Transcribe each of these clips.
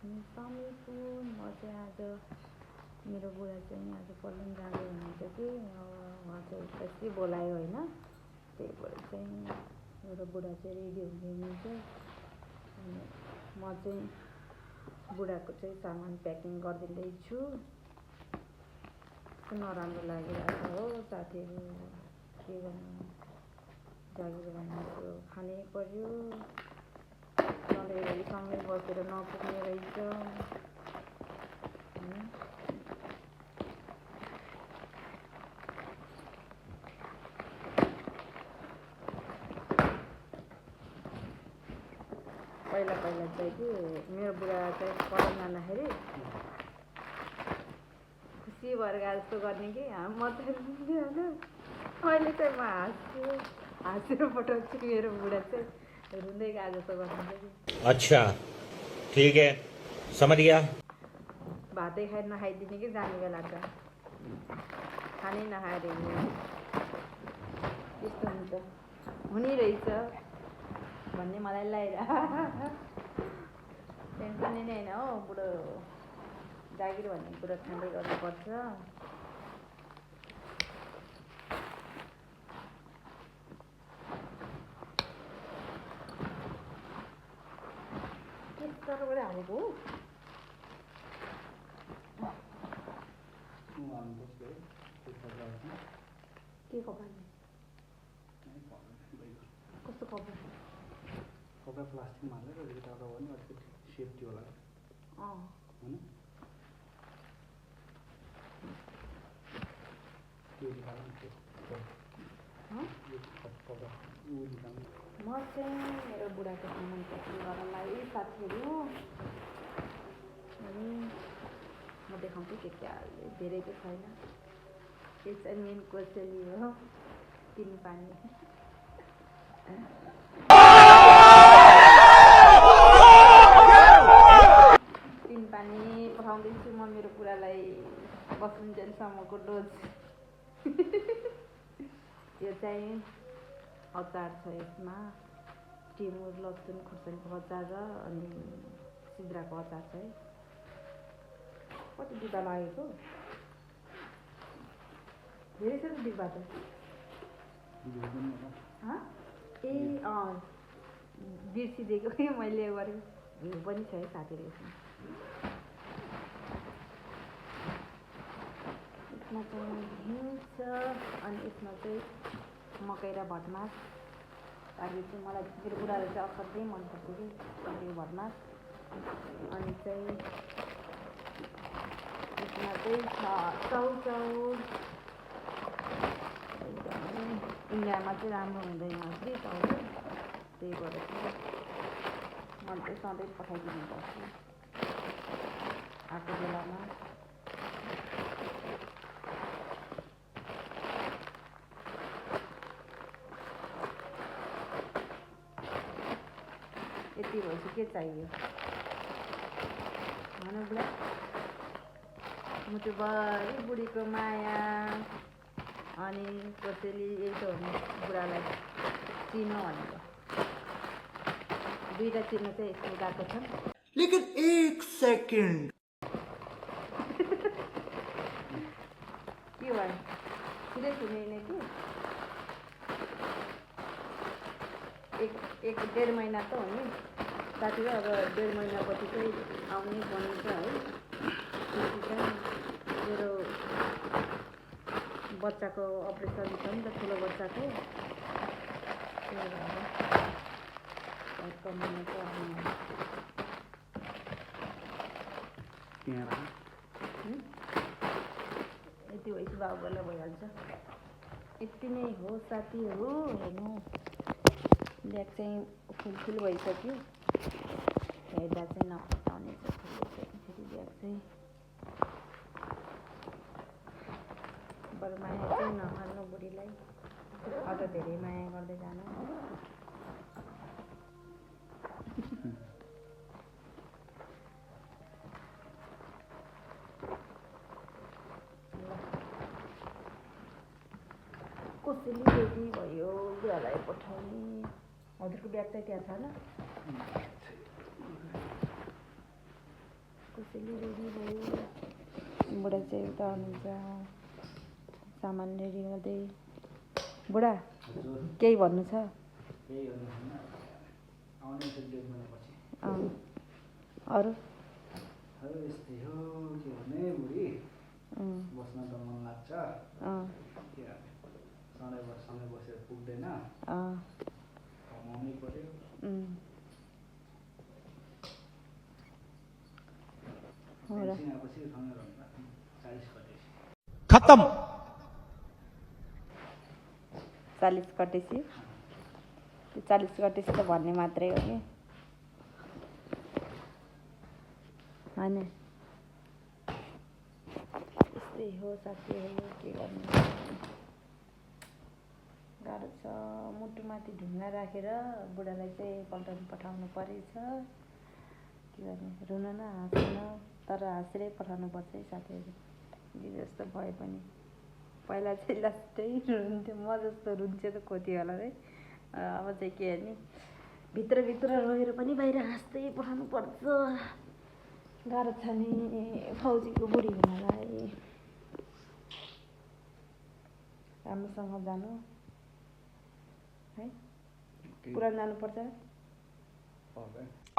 समीपुर म चाहिँ आज मेरो बुढा चाहिँ आज पल्टन जाँदै हुनुहुन्छ कि उहाँ चाहिँ बेसी बोलायो होइन, त्यही भएर चाहिँ मेरो बुढा चाहिँ रेडी हुनुहुन्छ। अनि म चाहिँ बुढाको चाहिँ सामान प्याकिङ गरिदिँदैछु। नराम्रो लागिरहेको हो साथीहरू, के गर्नु, जागिर भन्ने कुरो खानै पर्यो, सधैँभरिसँगै बसेर नपुग्ने रहेछ होइन। पहिला चाहिँ कि मेरो बुढा चाहिँ पढाउन जाँदाखेरि खुसी भएर गए जस्तो गर्ने कि म चाहिँ अहिले चाहिँ म हाँसेर पठाउँछु, मेरो बुढा चाहिँ रुँदै गए जस्तो गर्नुहुन्छ कि। अच्छा ठीक है, समझ गया। भातै नखाइदिने कि जाने बेला त खानै नखाएर त्यस्तो हुन्छ, हुने रहेछ भन्ने मलाई लागिरहेको। टेन्सनै नै होइन हो, बुढो जागिर भन्ने कुरो खाँदै गर्नुपर्छ। के तरबाट हालेको हो? के कपाल? कस्तो कपाल? कपडा प्लास्टिकमा हालेर अलिकति टाढा भयो भने अलिकति सेफ्टी होला होइन। म चाहिँ मेरो बुढाको सामान प्याकिङ गर्नलाई साथीहरू, अनि म देखाउँछु के हाल्दै, धेरै त छैन। यो चाहिँ मेन कोसेली हो, 3 पानी। 3 पानी पठाउँदैछु म मेरो बुढालाई बस्नुन्जेलसम्मको डोज। यो चाहिँ अचार छ, यसमा टिमुर, लसुन, खुर्सानीको अचार र अनि सिद्राको अचार छ है। कति डिब्बा लागेको? धेरै छ त डिब्बा त। ए बिर्सिदिएको कि मैले गरेको। घिउ पनि छ है साथीहरू यसमा। यसमा चाहिँ घिउ छ, अनि यसमा चाहिँ मकै र भटमास। ताकि चाहिँ मलाई मेरो बुढाले चाहिँ असाध्यै मनपर्छ कि मकै भटमास। अनि चाहिँ यसमा चाहिँ छ चाउचाउ। इन्डियामा चाहिँ राम्रो हुँदैन कि चाउचाउ, त्यही भएर चाहिँ मैले चाहिँ सधैँ पठाइदिनु पर्छ आएको बेलामा। यति भएपछि के चाहियो भन बुढा? मुटुभरि बुढीको माया अनि कोसेली, यही त हो नि बुढालाई चिनो भनेको। 2टा चिनो चाहिँ यस्तो गएको छ। लेकिन 1 सेकेन्ड के भयो? सिधै सुनेन कि? 1-1.5 महिना त हो नि साथी। अब 1.5 महिनापछि चाहिँ आउने बनिन्छ है। त्यसपछि चाहिँ मेरो बच्चाको अपरेसन छ नि त, ठुलो बच्चाको। त्यही भएर महिना चाहिँ आउनु। यति भएपछि बाबुलाई भइहाल्छ। यति नै हो साथीहरू। हेर्नु, ब्याग चाहिँ फुल भइसक्यो। हेर्दा चाहिँ नपटाउने छ फेरि ब्याग चाहिँ। बरु माया चाहिँ नहाल्नु बुढीलाई, अझ धेरै माया गर्दै जानु। कसैले रेडी भयो, बुढालाई पठाउने। हजुरको ब्याग चाहिँ त्यहाँ छ ल? त्यसैले रेडी भयो। बुढा चाहिँ उता हुनुहुन्छ सामान रेडी गर्दै। बुढा केही भन्नु छ? केही गर्नु छैन, आउने छ डेढ महिनापछि। अरू यस्तै हो, के गर्ने बुढी, बस्न त मन लाग्छ, के गर्ने, सधैँ बसेर पुग्दैन, कमाउनै पर्यो। खत्म। 40 कटेसी, त्यो 40 कटेसी त भन्ने मात्रै हो कि होइन। यस्तै हो साथीहरू, के गर्नु, गाह्रो छ। मुटुमाथि ढुङ्गा राखेर बुढालाई चाहिँ पल्टाउनु पठाउनु परेछ। के गर्ने, रुन न हाँस्न, तर हाँसेरै पठाउनु पर्छ है साथीहरू। जे जस्तो भए पनि पहिला चाहिँ लास्टै रुन्थ्यो, म जस्तो रुन्थ्यो त कति होला है। अब चाहिँ के गर्ने, भित्रभित्र रहेर पनि बाहिर हाँस्दै पठाउनु पर्छ। गाह्रो छ नि फौजीको बुढी हुनलाई। राम्रोसँग जानु है, पुरानो जानुपर्छ।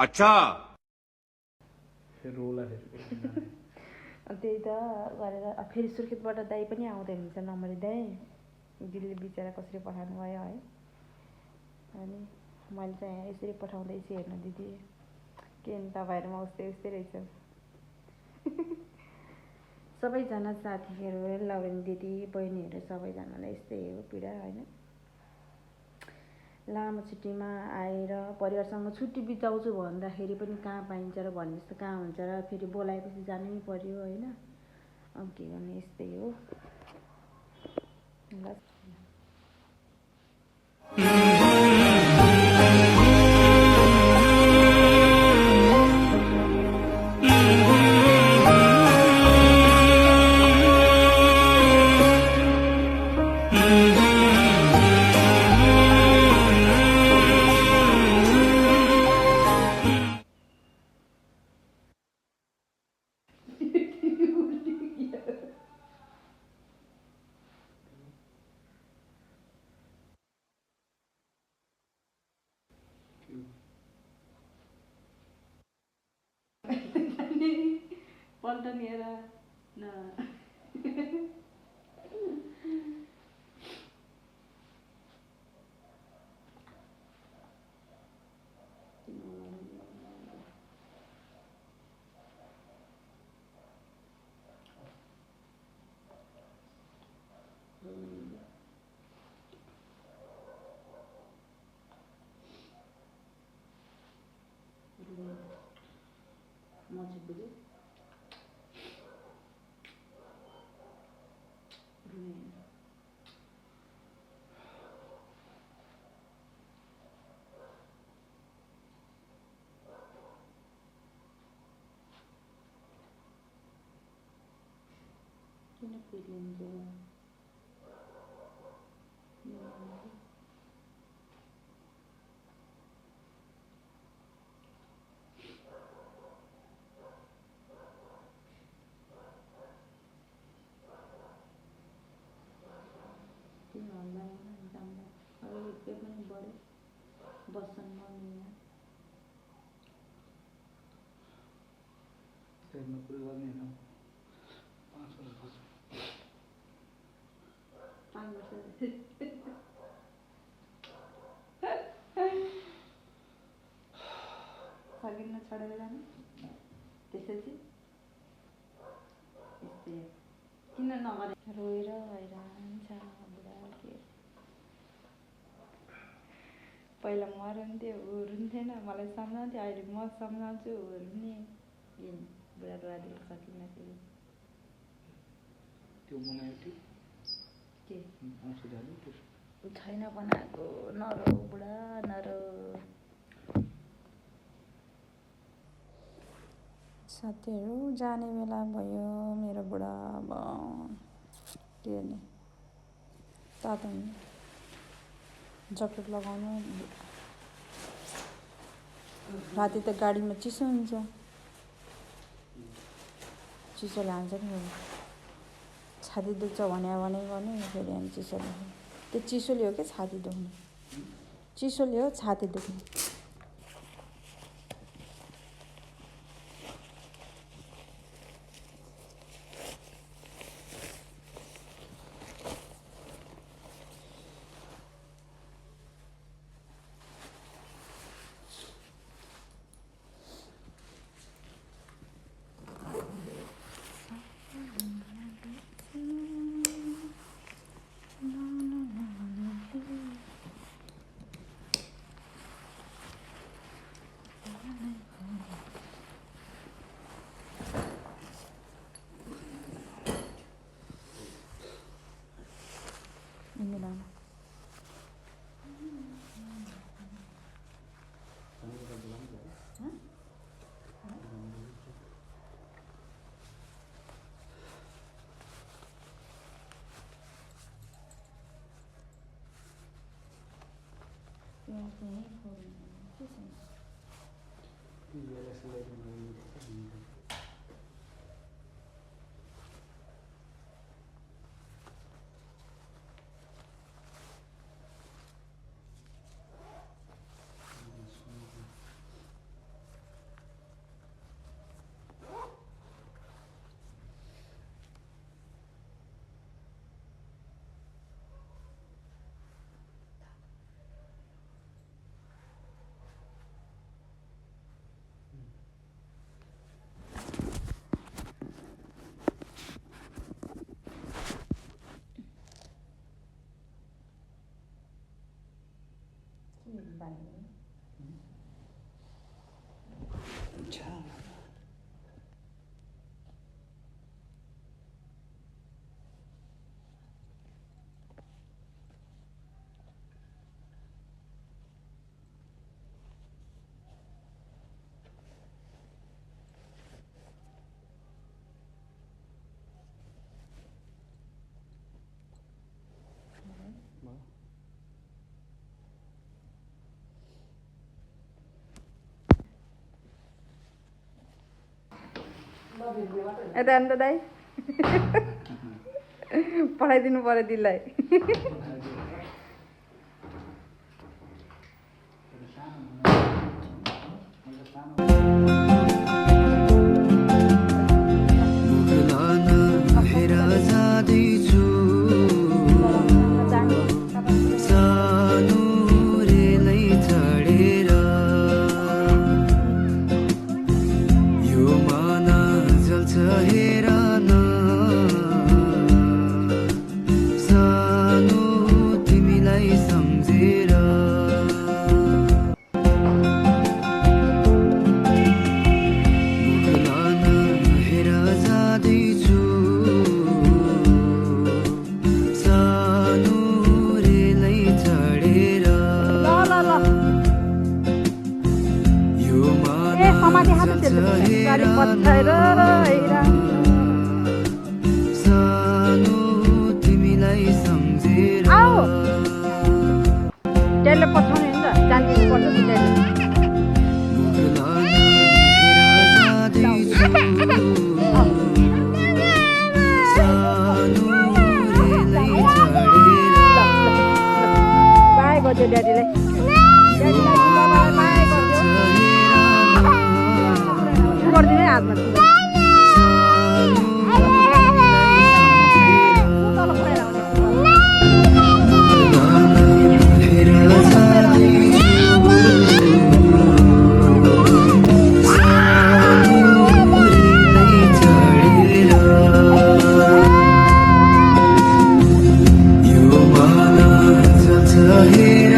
अच्छा त्यही त गरेर फेरि सुर्खेतबाट दाइ पनि आउँदै हुन्छ, नम्बरी दाइ। दिदीले बिचरा कसरी पठाउनु भयो है। अनि मैले चाहिँ यसरी पठाउँदैछु हेर्नु दिदी, के नि तपाईँहरूमा उस्तै उस्तै रहेछ। सबैजना साथीहरू, लभेन दिदी बहिनीहरू सबैजनालाई यस्तै हो पीडा होइन। लामो छुट्टीमा आएर परिवारसँग छुट्टी बिताउँछु भन्दाखेरि पनि कहाँ पाइन्छ र भने जस्तो कहाँ हुन्छ र, फेरि बोलाएपछि जानै पर्यो होइन। अब के गर्ने, यस्तै हो। पल्टनिएर न मजुबुले किन पिलिन्छ किन हल्ला जाँदा अब रुपियाँ पनि बढ्यो, बस्छन् मर्निङमा। त्यसमा कुरो गर्ने होइन, 5 वर्ष फर्किन छोडेर जानु त्यसपछि यस्तै किन नगरे, रोएर हैरान छ बुढा। के पहिला म रुन्थ्यो, ऊ रुन्थेन, मलाई सम्झाउँथ्यो, अहिले म सम्झाउँछु ऊ रुने। किन बुढा रुवादिएर सकिन्न फेरि। त्यो बनायो कि के औषधि छैन बनाएको, नरो बुढा नरो। साथीहरू जाने बेला भयो मेरो बुढा। अब के गर्ने, तातो ज्याकेट लगाउनु, राति त गाडीमा चिसो हुन्छ। चिसोले हान्छ नि छाती दुख्छ भने गर्ने फेरि अनि चिसोले त्यो चिसोले हो क्या छाती दुख्ने चिसोले हो छाती दुख्ने मिलाउनु यता अन्त दाइ पठाइदिनु पर्यो दिदीलाई गाडी पछाएर आऊ त्यसले पठाउने नि त जान्दिनु पर्छ त्यसले बाई गर्छु ड्याडीलाई बाई गरिदिने हातमा here